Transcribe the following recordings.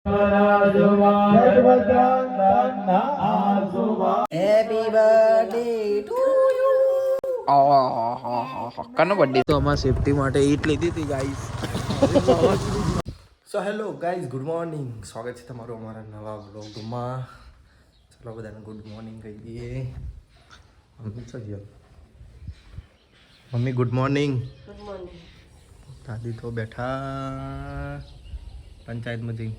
Happy birthday to you. કનો birthday તો અમાર સેફટી માટે ઈટ લીધી હતી guys. So hello guys, good morning. સ્વાગત છે તમારું અમારા નવા વ્લોગમાં. ચલો બધાને ગુડ મોર્નિંગ કહી દઈએ. મમ્મી શું છે? Mummy good morning. Good morning. દાદી તો બેઠા પંચાયતમાં જઈ.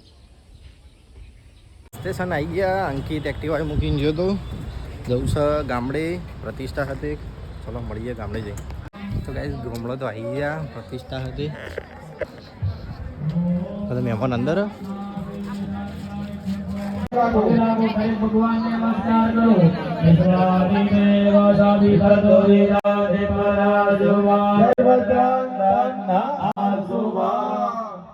સ્ટેશન આવી ગયા. અંકિત એક્ટિવા મૂકીને ગયો તો જવું છે ગામડે પ્રતિષ્ઠા સાથે. ચલો મળીએ ગામડે જઈ. તો ગાઈઝ ગામડે તો આવી ગયા પ્રતિષ્ઠા હતી. તો મહેમાન અંદર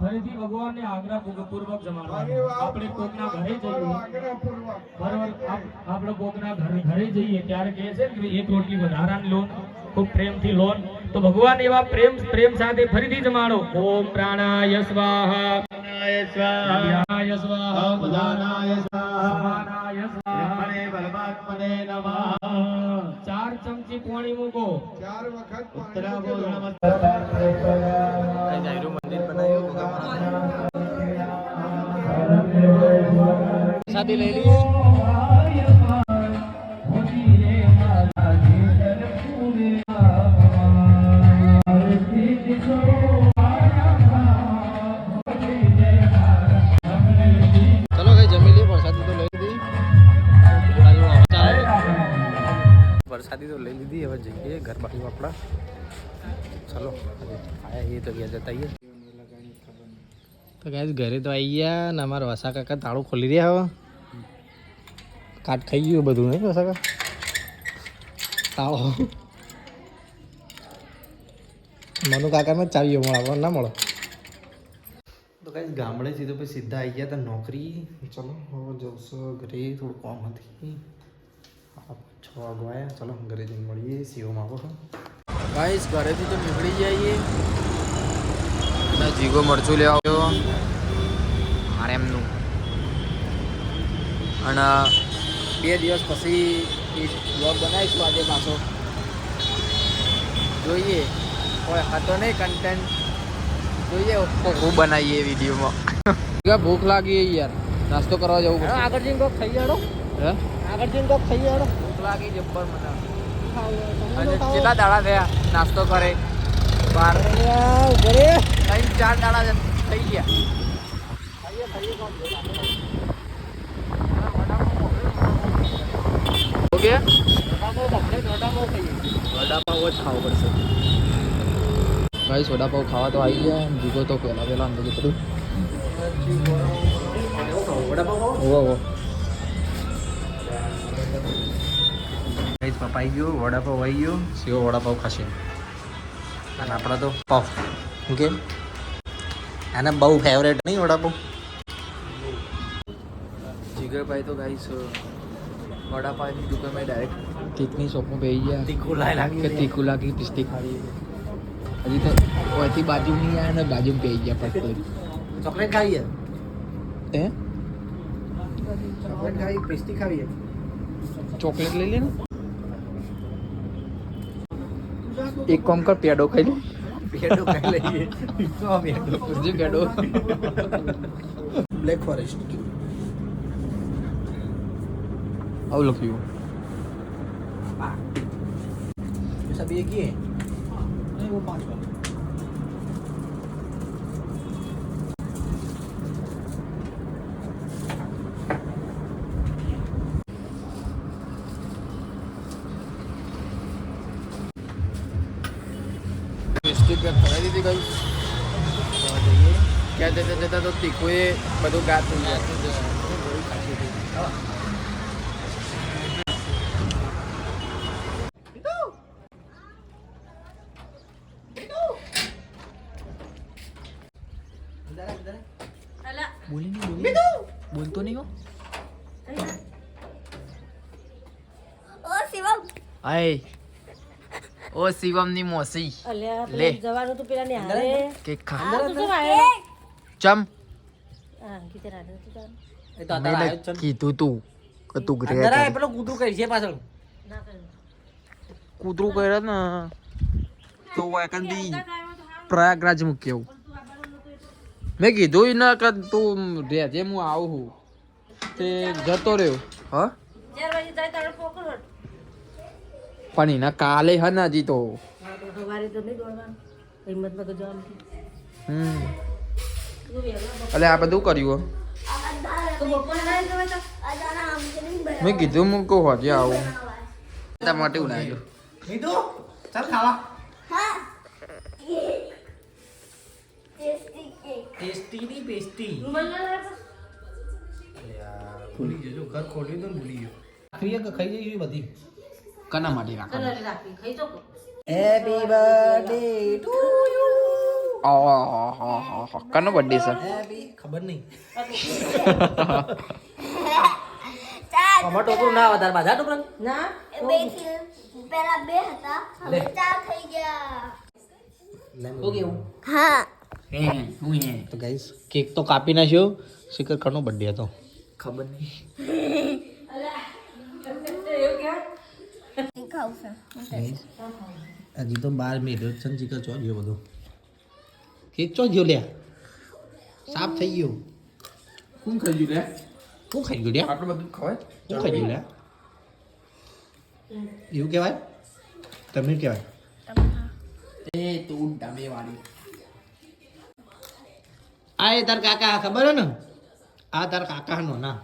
ફરીથી ભગવાનને આગ્રહ પૂર્વક જમાડવાનું. આપણે કોકના ઘરે જઈએ બરોબર, આપણે કોકના ઘરે જઈએ ત્યારે કહે છે કે એક રોટલી વધારાની લોન, ખૂબ પ્રેમથી લોન. તો ભગવાન એવા પ્રેમ સાથે ફરીથી જમાડો. ઓમ પ્રાણાય સ્વાહા, પ્રાણાય સ્વાહા, વ્યાનાય સ્વાહા, ઉદાનાય સ્વાહા, સમાનાય સ્વાહા, બ્રહ્મણે પરમાત્મને નમઃ. 4 ચમચી પાણી મૂકો. 4 વખત મંદિર બનાવ્યું. શાદી લઈ લઈએ. ચલો કઈ જમી લઈએ. વરસાદી તો લઈ લીધી. વરસાદી તો લઈ લીધી. હવે જઈએ ઘર બાજુ આપણા. ચલો આયા એ તો ગયા જતા આવીએ. તો ગાઈસ ઘરે તો આવી ગયા ને અમારા વસા કાકા તાળું ખોલી રહ્યા. હવે કાટ ખાઈ ગયું બધું નહીં વસા કાકા તાળો. મનુ કાકાને જ ચાવીઓ મળે ના મળે. તો કાંઈ ગામડેથી તો પછી સીધા આવી ગયા હતા નોકરી. ચલો હવે જવશું ઘરે. થોડું કામ હતી. 6 વાગવા આવ્યા. ચલો ઘરે જઈને મળીએ. સીઓમાં આવો. ગાઈસ ઘરેથી તો નીકળી જઈએ અને જીગો મરચું લેવા આવ્યો આરએમનું. અને 2 દિવસ પછી એક બ્લોગ બનાવીશું આજે પાછો. જોઈએ કોઈ હતો નહીં કન્ટેન્ટ. જોઈએ ખૂબ બનાવીએ વિડીયોમાં. ભૂખ લાગી યાર. નાસ્તો કરવા જવું પડશે. આગળ જઈને કોક ખાઈ આડો. હે આગળ જઈને કોક ખાઈ આડો. ભૂખ લાગી જબ્બર મને. અને કેટલા દાડા થયા નાસ્તો કરે? 12 ઘરે 3-4 દાડા થઈ ગયા. ઓકે વડાપાવ જ ખાવો પડશે. ભાઈ વડાપાવ ખાવા તો આવી ગયા. જીગો તો પહેલા અંદર બધું ઓહો. પપ્પા આવી ગયો. વડાપાવ આવી ગયો. સીઓ વડાપાવ ખાશે. અને આપણા તો પાવ. ઓકે આને બહુ ફેવરેટ નહીં વડાપાવ. જીગરભાઈ તો ગાઈસ વડાપાવની દુકાનમાં ડાયરેક્ટ તીખની શોપમાં બેસી ગયા. તીખું લાગી કે તીખું લાગી પિસ્તી ખાવી. હજી તો કોઈથી બાજુ નહીં આવ્યા ને બાજુ બેસી ગયા ફટ. ચોકલેટ ખાવીએ. હે ચોકલેટ ખાવી. પેસ્ટી ખાવીએ. ચોકલેટ લઈ લે ને. એક કામ કર પેડો ખાઈ લે. પેડો ખાઈ લઈએ. જે પેડો બ્લેક ફોરેસ્ટ. આવું લખ્યું. सब एक ही है. नहीं वो 5 वाला. મિસ્ટેક પેક કરાવી દીધી ગઈ. ક્યાં જતા જતા તો તીખું એ બધું ગાત થઈ જાય. બોલી નહીં બોલતો નહીં હો. ઓ શિવમ. આય ઓ શિવમની મોસી અલ્યા લે જવાનું તો પેલા ને હારે કે ખા આ તો શું આયો? ચમ હા એ તો અત્યારે આવ્યો જ છે ને. કીધું તું કે તું ઘરે અંદર આય, પેલો કૂતરું કરી છે પાછળ. કૂતરું કર્યા ને તો એકાંદી પ્રયાગરાજ મૂકી આવું. મેં કીધું ઈ ના કે તું રહેજે હું આવું છું તે જતો રહ્યો. હા પણ એના કાલે હે ને હજી તો એટલે આ બધું કર્યું મેં કીધું હું કહું હજી આવું તારા માટે ઉડાવ્યું. મીઠું ચાલ ખાવા. ટેસ્ટી ની પેસ્ટી. ભૂલી જજો, ઘર ખોલ્યું તો ને ભૂલી ગયો. ખાઈએ કે ખાઈ જઈશું બધી. કના માટે રાખો હેપી બર્થડે ટુ યુ. કનો બર્થડે છે? હેપી ખબર નહીં. અમાર ટોપરું ના વધારે બાધા ટોપરું ના પેલા 2 હતા હવે 4 થઈ ગયા. શું કેવું? હા તો ગાઈસ કેક તો કાપી નાખ્યો. શિખર કનો બર્થડે હતો ખબર નહીં. ખાવું છે હજી તો 12 મિનિટ છે ને ચીકર ચો ગયો બધો. કેક ચો ગયો લ્યા સાફ થઈ ગયો. કોણ ખાઈ ગયું લે? શું ખાઈ ગયું લ્યા? આટલું બધું ખવાય? શું ખાઈ ગયું લ્યા? એવું કહેવાય? તમે કહેવાય એ તું ડામે વાળી. આ એ તાર કાકા ખબર હે ને? આ તાર કાકા નો ના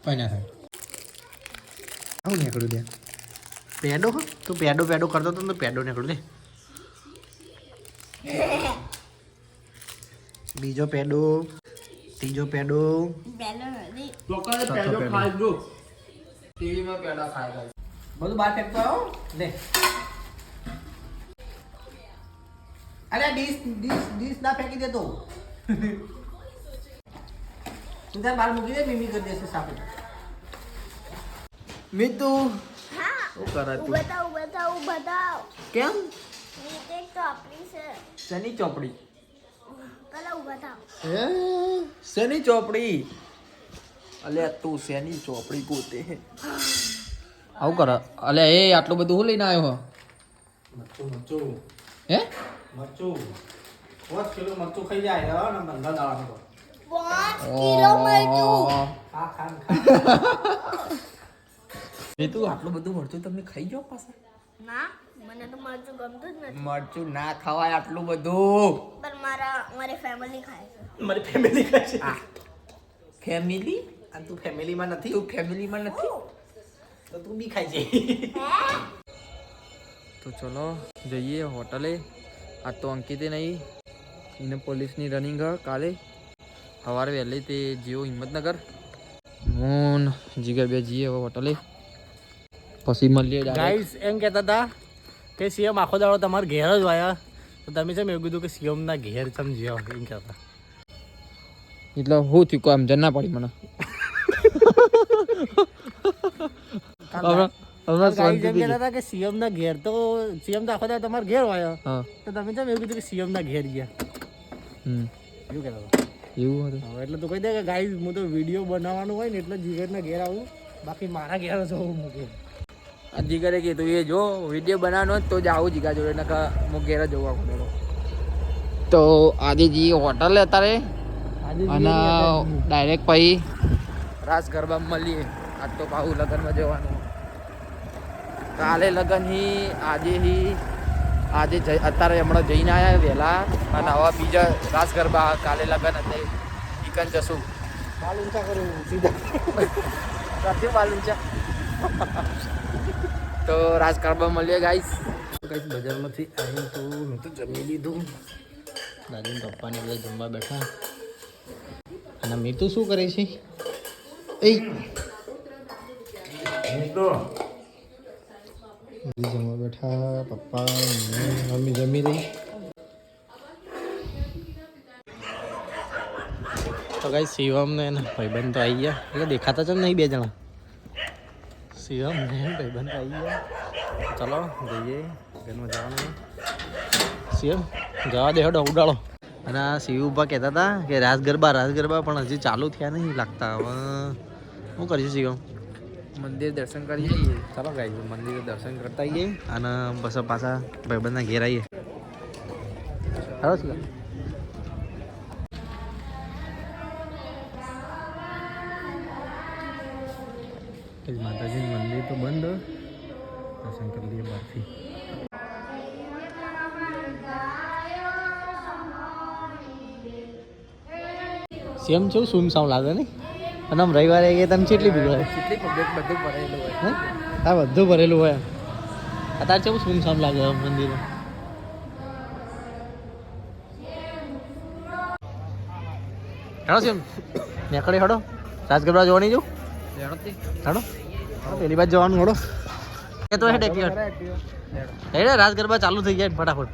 કઈ ના થાય. આવું નીકળ્યું દે પેડો હો તું પેડો પેડો કરતો હતો ને તો પેડો નીકળ્યું દે. બીજો પેડો ત્રીજો પેડો બેલો નથી લોકોને ચોથો પેડો પેડો. ખાઈ દો. ટીવીમાં પેડા ખાય ખાય. બધું બહાર ફેંકતો આવો લે. અરે ડીશ ના ફેંકી દેતો. તું તાર બહાર મૂકી દે, મીમી કરી દેશે સાપે. મીતુ હા શું કરે તું? બતાવ કેમ નીચે તો આપણી છે શેની ચોપડી? પેલા બતાવ હે શેની ચોપડી? અલ્યા તું શેની ચોપડી પોતે આવું કરે? અલ્યા એ આટલું બધું હું લઈને આવ્યો? મરચું હે મરચું 5 કિલો મરચું ખાઈ જાય હો ને 15 દાડા તો. 5 કિલો મરચું ખા ખા ખા. એ તું આટલું બધું મરચું તમે ખાઈ જાઓ પાછા? ના મને તો મરચું ગમતું જ નથી મરચું ના ખવાય આટલું બધું. પણ મારી ફેમિલી ખાય છે મારી ફેમિલી ખાય છે. ફેમિલી? અને તું ફેમિલીમાં નથી તું ફેમિલીમાં નથી તો તું બી ખાઈ જાય. તો ચલો જઈએ હોટલે. આજ તો અંકિતે નહીં એને પોલીસની રનિંગ કાલે સવારે વહેલી તે જીઓ હિંમતનગર. હું જીગર બે જઈએ હવે હોટલે પછી મળીએ. ગાઈસ એમ કહેતા હતા કે સીએમ આખો દાડો તમારે ઘેર જ આવ્યા તો તમે છે એવું કીધું કે સીએમના ઘેર ચમ જ્યાં એમ કહેતા. એટલે હું થયું કોઈ સમજણ ના પડી મને. ગાઈસ એમ કહેતા હતા કે સીએમના ઘેર તો સીએમ તો આખો દાડો તમારે ઘેર આવ્યા હા તો તમે છે એવું કીધું કે સીએમના ઘેર ગયા એવું કહેતા હતા. એવું હતું. હવે એટલે તો કહી દે કે ગાઈસ હું તો વિડીયો બનાવવાનું હોય ને એટલે જીગરના ઘેર આવું બાકી મારા ઘેર જ આવું મૂકે. આ જીગરે કીધું એ જો વિડીયો બનાવવાનો હોય તો જ આવું જીગા જોડે નકા હું ઘેર જ જોવા પડે. તો આજે જઈએ હોટલે અત્યારે અને ડાયરેક્ટ પછી રાસ ગરબા મળીએ. આજ તો પાછું લગ્નમાં જવાનું. કાલે લગ્ન આજે અત્યારે હમણાં જઈને આવ્યા વહેલા અને હવે બીજા રાસ ગરબા કાલે લગ્ન એટલે ચિકન જશું. બાલુંચા કરું સીધા રાત્રે બાલુંચા. તો રાસ ગરબા મળીએ ગાઈસ. કઈ બજારમાંથી આવીને તો મેં તો જમી લીધું. દાદી પપ્પાને બધા જમવા બેઠા અને મીતુ શું કરે છે? એ જમવા બેઠા પપ્પા મમ્મી જમી રહી. તો કઈ શિવમ ને એના ભાઈબંધ તો આવી ગયા. એટલે દેખાતા છે નહીં બે જણા. શિવમ ને ભાઈબંધ આવી ગયા. ચલો જઈએ ઘરમાં જવાનું. શિવમ જવા દે હડો ઉડાડો. અને આ શિવુભા કહેતા હતા કે રાસ ગરબા પણ હજી ચાલુ થયા નહીં લાગતા. હવે શું કરીશું શિવમ? મંદિર દર્શન કરી જઈએ. ચાલો ગાઈ મંદિરે દર્શન કરતા આવીએ અને બસ પાછા ભાઈબંધના ઘેર આવીએ. ચાલો શિવમ. માતાજીનું મંદિર તો બંધ, દર્શન કરી લઈએ બહારથી. સેમ છું સુમસામ લાગે ને. અને આમ રવિવારે ગયા તને કેટલી ભીડ હોય? કેટલી પબ્લિક બધું ભરેલું હોય. હે આ બધું ભરેલું હોય. અત્યારે કેવું સુમસામ લાગે મંદિર. હેડો સેમ નીકળી હડો. રાસ ગરબા જોવા નહીં જવું? હેડો પેલી બાજુ જવાનું. હડો એ તો હેડ એક્ટિવ હેડે. રાસ ગરબા ચાલુ થઈ જાય ફટાફટ.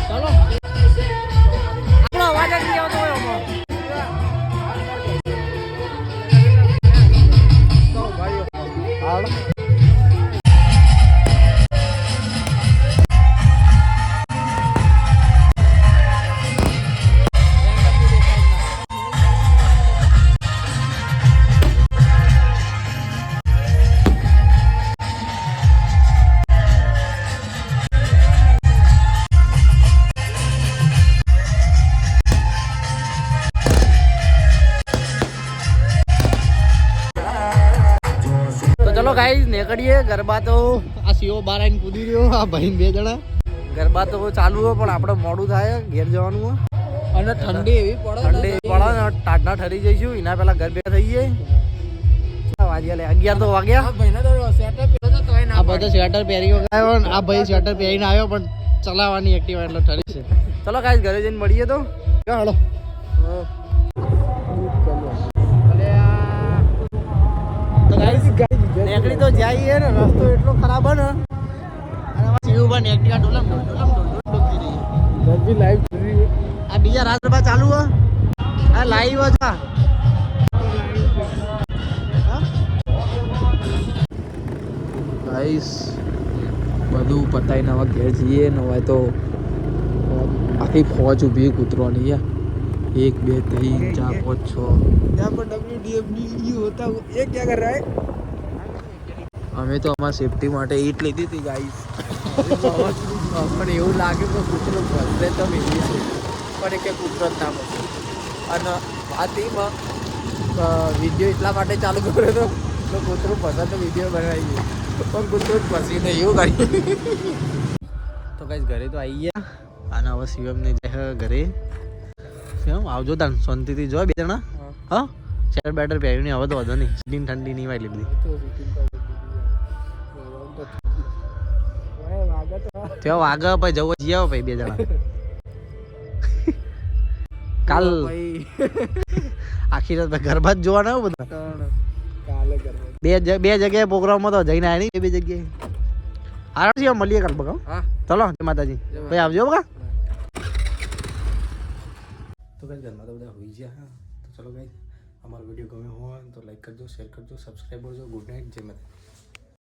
ચાલો આપણો અવાજ જ નહીં આવતો હોય આમાં. ચલો ગાઈસ નીકળીએ. ગરબા તો આ સીઓ બહાર આવીને કૂદી રહ્યો. આ ભાઈ બે જણા ગરબા તો ચાલુ હોય પણ આપણે મોડું થાય ઘેર જવાનું હોય. અને ઠંડી એવી પડે ને ટાટના ઠરી જઈશું. એના પેલા ઘર ભેગા થઈએ. વાગ્યા લે 11 તો વાગ્યા. આ બધો સ્વેટર પહેરી આવ્યો ને આ ભાઈ સ્વેટર પહેરીને આવ્યો પણ ચલાવવાની એક્ટિવા એટલે ઠરી છે. ચલો ગાઈસ ઘરે જઈને મળીએ તો. હાલો નેકડી તો જઈએ ને રસ્તો એટલો ખરાબ હે ને. અને શિવભા નેકડી ડોલમ ગરબી લાઈવ જોઈ. આ બીજા રાત ગરબા ચાલુ હે. આ લાઈવ જ આ ગાઈસ બધું પતાઈને હવે ઘેર જઈએ ને. હવે તો આખી ફોજ ઊભી કૂતરોની યાર. 1 2 3 4 5 6 यहाँ पर WDFD होता ये क्या कर रहा है? અમે તો અમારી સેફટી માટે ઈટ લીધી હતી ગાઈસ. પણ એવું લાગે કે કૂતરો ભસરે તો મેળવી છે પણ કે કૂતરો જ ના ભસે. અને વાત એમાં વિડીયો એટલા માટે ચાલુ કર્યો હતો તો કૂતરું ભસે તો વિડીયો બનાવીએ પણ કૂતરો જ ભસી નહીં એવું કરી. તો ગાઈસ ઘરે તો આવી ગયા. અને હવે શિવમને જાય ઘરે. શિવમ આવજો તાન શાંતિથી જો બે જણા. હા શેર બેટર પહેર્યું નહીં હવે તો વધો નહીં. સીટીને ઠંડી નહીં વાય લીધી. ત્યાં વાગે પછી જવો જઈ આવો ભાઈ બે જણા. કાલ આખી રાત ગરબા જ જોવાના હોય બધા. બે જગ્યાએ પ્રોગ્રામમાં તો જઈને આવ્યા નહીં બે જગ્યાએ. હા છે મળીએ કાલ બકા. ચલો જય માતાજી ભાઈ આવજો બકા. તો ગાઈસ ઘરમાં તો બધા હોઈ ગયા. તો ચલો ગાઈસ અમારો વિડીયો ગમ્યો હોય તો લાઈક કરજો, શેર કરજો, સબસ્ક્રાઈબ કરજો. ગુડ નાઇટ, જય માતાજી.